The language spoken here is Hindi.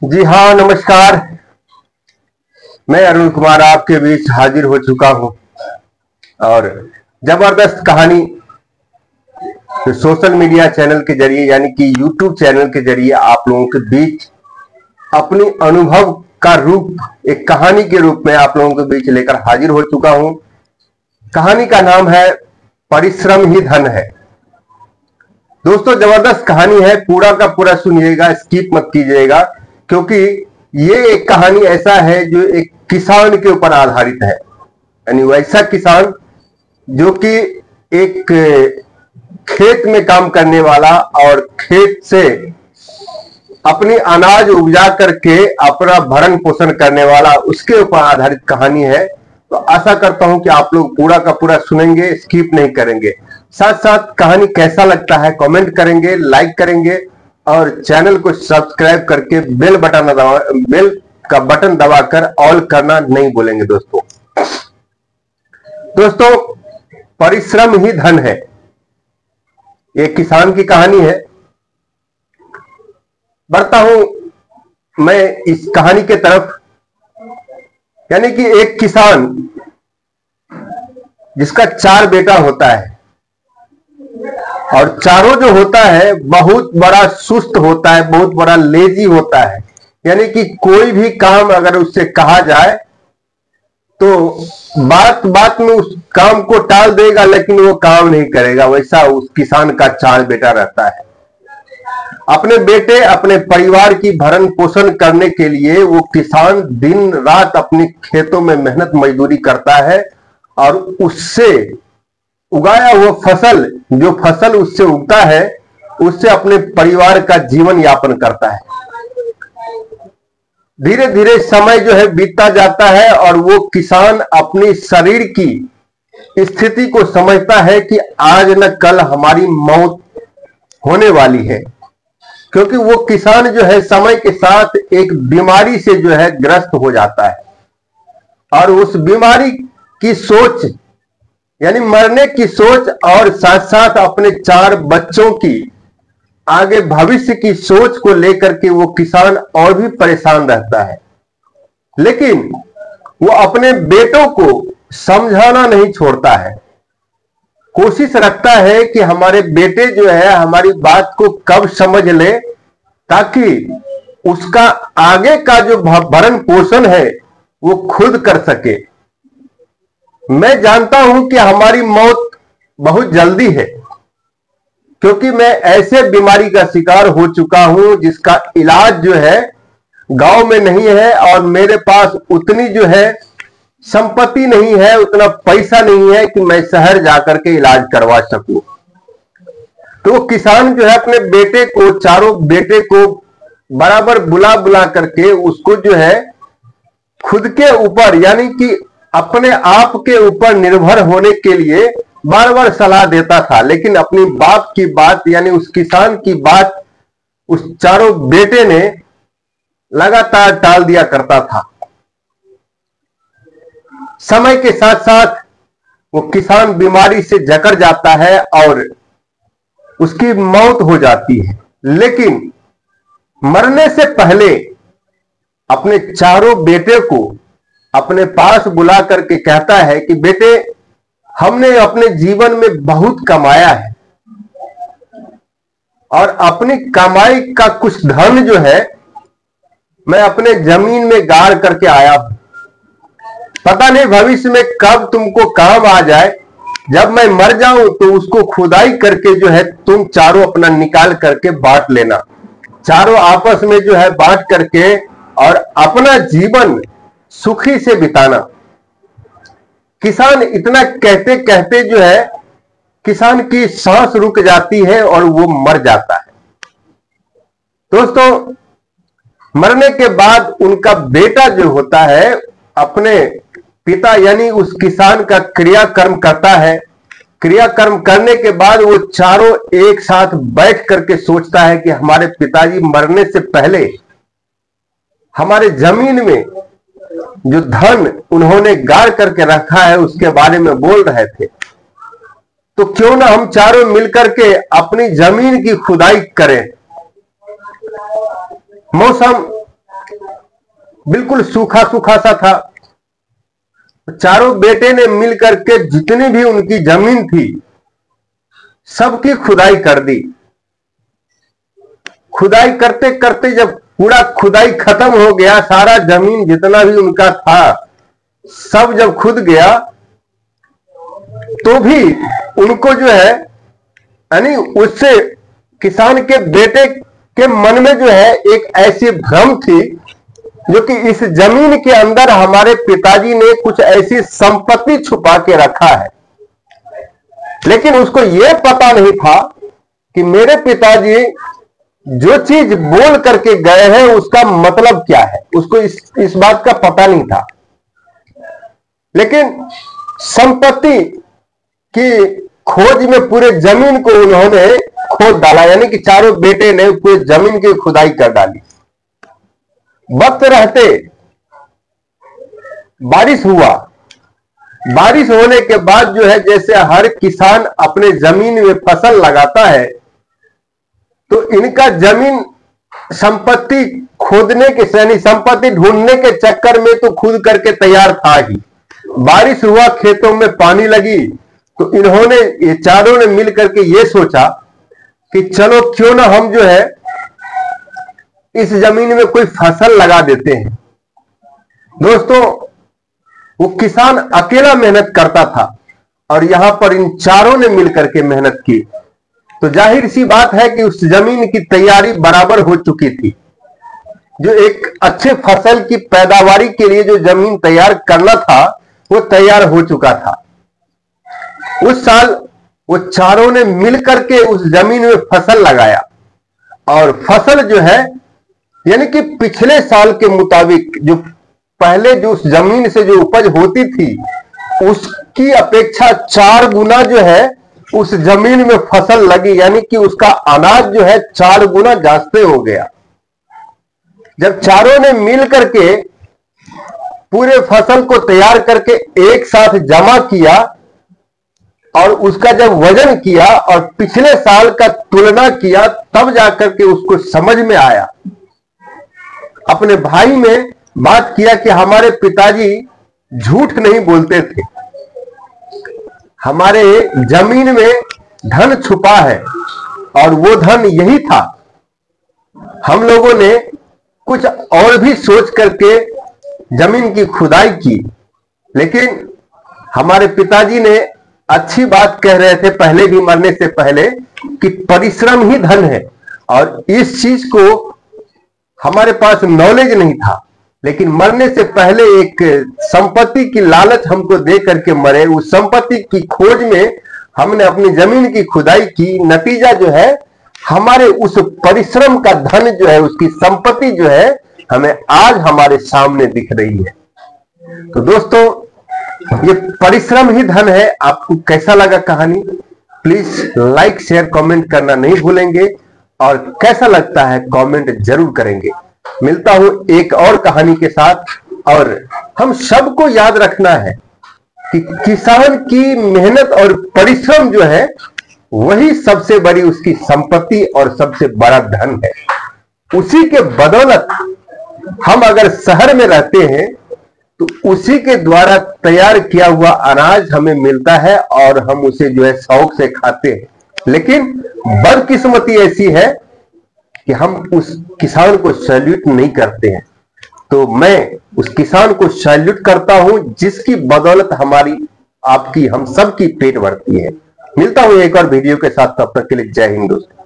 जी हाँ, नमस्कार। मैं अरुण कुमार आपके बीच हाजिर हो चुका हूं और जबरदस्त कहानी जो सोशल मीडिया चैनल के जरिए यानी कि यूट्यूब चैनल के जरिए आप लोगों के बीच अपनी अनुभव का रूप एक कहानी के रूप में आप लोगों के बीच लेकर हाजिर हो चुका हूं। कहानी का नाम है परिश्रम ही धन है। दोस्तों, जबरदस्त कहानी है, पूरा का पूरा सुनिएगा, स्किप मत कीजिएगा, क्योंकि ये एक कहानी ऐसा है जो एक किसान के ऊपर आधारित है। यानी वैसा किसान जो कि एक खेत में काम करने वाला और खेत से अपनी अनाज उपजा करके अपना भरण पोषण करने वाला, उसके ऊपर आधारित कहानी है। तो आशा करता हूं कि आप लोग पूरा का पूरा सुनेंगे, स्किप नहीं करेंगे। साथ साथ कहानी कैसा लगता है कमेंट करेंगे, लाइक करेंगे और चैनल को सब्सक्राइब करके बेल का बटन दबाकर ऑल करना नहीं भूलेंगे। दोस्तों, परिश्रम ही धन है, ये किसान की कहानी है। बढ़ता हूं मैं इस कहानी के तरफ। यानी कि एक किसान जिसका 4 बेटा होता है और चारों जो होता है बहुत बड़ा सुस्त होता है, बहुत बड़ा लेजी होता है। यानी कि कोई भी काम अगर उससे कहा जाए तो बात बात में उस काम को टाल देगा, लेकिन वो काम नहीं करेगा। वैसा उस किसान का 4 बेटा रहता है। अपने बेटे अपने परिवार की भरण पोषण करने के लिए वो किसान दिन रात अपने खेतों में मेहनत मजदूरी करता है और उससे उगाया हुआ फसल, जो फसल उससे उगता है, उससे अपने परिवार का जीवन यापन करता है। धीरे धीरे समय जो है बीतता जाता है और वो किसान अपनी शरीर की स्थिति को समझता है कि आज न कल हमारी मौत होने वाली है। क्योंकि वो किसान जो है समय के साथ एक बीमारी से जो है ग्रस्त हो जाता है और उस बीमारी की सोच यानी मरने की सोच और साथ साथ अपने 4 बच्चों की आगे भविष्य की सोच को लेकर के वो किसान और भी परेशान रहता है। लेकिन वो अपने बेटों को समझाना नहीं छोड़ता है। कोशिश रखता है कि हमारे बेटे जो है हमारी बात को कब समझ ले, ताकि उसका आगे का जो भरण पोषण है वो खुद कर सके। मैं जानता हूं कि हमारी मौत बहुत जल्दी है, क्योंकि मैं ऐसे बीमारी का शिकार हो चुका हूं जिसका इलाज जो है गांव में नहीं है और मेरे पास उतनी जो है संपत्ति नहीं है, उतना पैसा नहीं है कि मैं शहर जाकर के इलाज करवा सकूं। तो किसान जो है अपने बेटे को, चारों बेटे को बराबर बुला बुला करके उसको जो है खुद के ऊपर यानी कि अपने आप के ऊपर निर्भर होने के लिए बार बार सलाह देता था। लेकिन अपनी बाप की बात यानी उस किसान की बात उस चारों बेटे ने लगातार टाल दिया करता था। समय के साथ साथ वो किसान बीमारी से जकड़ जाता है और उसकी मौत हो जाती है। लेकिन मरने से पहले अपने चारों बेटे को अपने पास बुला करके कहता है कि बेटे, हमने अपने जीवन में बहुत कमाया है और अपनी कमाई का कुछ धन जो है मैं अपने जमीन में गाड़ करके आया हूं। पता नहीं भविष्य में कब तुमको काम आ जाए। जब मैं मर जाऊं तो उसको खुदाई करके जो है तुम चारों अपना निकाल करके बांट लेना। चारों आपस में जो है बांट करके और अपना जीवन सुखी से बिताना। किसान इतना कहते कहते जो है किसान की सांस रुक जाती है और वो मर जाता है। दोस्तों, मरने के बाद उनका बेटा जो होता है अपने पिता यानी उस किसान का क्रियाकर्म करता है। क्रियाकर्म करने के बाद वो चारों एक साथ बैठ करके सोचता है कि हमारे पिताजी मरने से पहले हमारे जमीन में जो धन उन्होंने गाड़ करके रखा है उसके बारे में बोल रहे थे। तो क्यों ना हम चारों मिलकर के अपनी जमीन की खुदाई करें। मौसम बिल्कुल सूखा सूखा सा था। चारों बेटे ने मिलकर के जितनी भी उनकी जमीन थी सबकी खुदाई कर दी। खुदाई करते करते जब पूरा खुदाई खत्म हो गया, सारा जमीन जितना भी उनका था सब जब खुद गया, तो भी उनको जो है यानी उससे किसान के बेटे के मन में जो है एक ऐसी भ्रम थी जो कि इस जमीन के अंदर हमारे पिताजी ने कुछ ऐसी संपत्ति छुपा के रखा है। लेकिन उसको यह पता नहीं था कि मेरे पिताजी जो चीज बोल करके गए हैं उसका मतलब क्या है, उसको इस बात का पता नहीं था। लेकिन संपत्ति की खोज में पूरे जमीन को उन्होंने खोद डाला, यानी कि चारों बेटे ने पूरे जमीन की खुदाई कर डाली। वक्त रहते बारिश हुआ। बारिश होने के बाद जो है, जैसे हर किसान अपने जमीन में फसल लगाता है, तो इनका जमीन संपत्ति खोदने के यानी संपत्ति ढूंढने के चक्कर में तो खुद करके तैयार था ही। बारिश हुआ, खेतों में पानी लगी, तो इन्होंने ये चारों ने मिलकर के ये सोचा कि चलो क्यों ना हम जो है इस जमीन में कोई फसल लगा देते हैं। दोस्तों, वो किसान अकेला मेहनत करता था और यहां पर इन चारों ने मिलकर के मेहनत की, तो जाहिर सी बात है कि उस जमीन की तैयारी बराबर हो चुकी थी। जो एक अच्छे फसल की पैदावारी के लिए जो जमीन तैयार करना था वो तैयार हो चुका था। उस साल वो चारों ने मिलकर के उस जमीन में फसल लगाया और फसल जो है यानी कि पिछले साल के मुताबिक जो पहले जो उस जमीन से जो उपज होती थी उसकी अपेक्षा 4 गुना जो है उस जमीन में फसल लगी, यानी कि उसका अनाज जो है 4 गुना जास्ते हो गया। जब चारों ने मिल करके पूरे फसल को तैयार करके एक साथ जमा किया और उसका जब वजन किया और पिछले साल का तुलना किया, तब जाकर के उसको समझ में आया। अपने भाई में बात किया कि हमारे पिताजी झूठ नहीं बोलते थे, हमारे जमीन में धन छुपा है और वो धन यही था। हम लोगों ने कुछ और भी सोच करके जमीन की खुदाई की, लेकिन हमारे पिताजी ने अच्छी बात कह रहे थे पहले भी, मरने से पहले, कि परिश्रम ही धन है। और इस चीज को हमारे पास नॉलेज नहीं था, लेकिन मरने से पहले एक संपत्ति की लालच हमको दे करके मरे। उस संपत्ति की खोज में हमने अपनी जमीन की खुदाई की, नतीजा जो है हमारे उस परिश्रम का धन जो है, उसकी संपत्ति जो है हमें आज हमारे सामने दिख रही है। तो दोस्तों, ये परिश्रम ही धन है। आपको कैसा लगा कहानी? प्लीज लाइक शेयर कमेंट करना नहीं भूलेंगे और कैसा लगता है कमेंट जरूर करेंगे। मिलता हूं एक और कहानी के साथ, और हम सबको याद रखना है कि किसान की मेहनत और परिश्रम जो है वही सबसे बड़ी उसकी संपत्ति और सबसे बड़ा धन है। उसी के बदौलत हम अगर शहर में रहते हैं तो उसी के द्वारा तैयार किया हुआ अनाज हमें मिलता है और हम उसे जो है शौक से खाते हैं। लेकिन बदकिस्मती ऐसी है कि हम उस किसान को सैल्यूट नहीं करते हैं। तो मैं उस किसान को सैल्यूट करता हूं जिसकी बदौलत हमारी, आपकी, हम सबकी पेट भरती है। मिलता हूं एक और वीडियो के साथ, तब तक के लिए जय हिंद दोस्तों।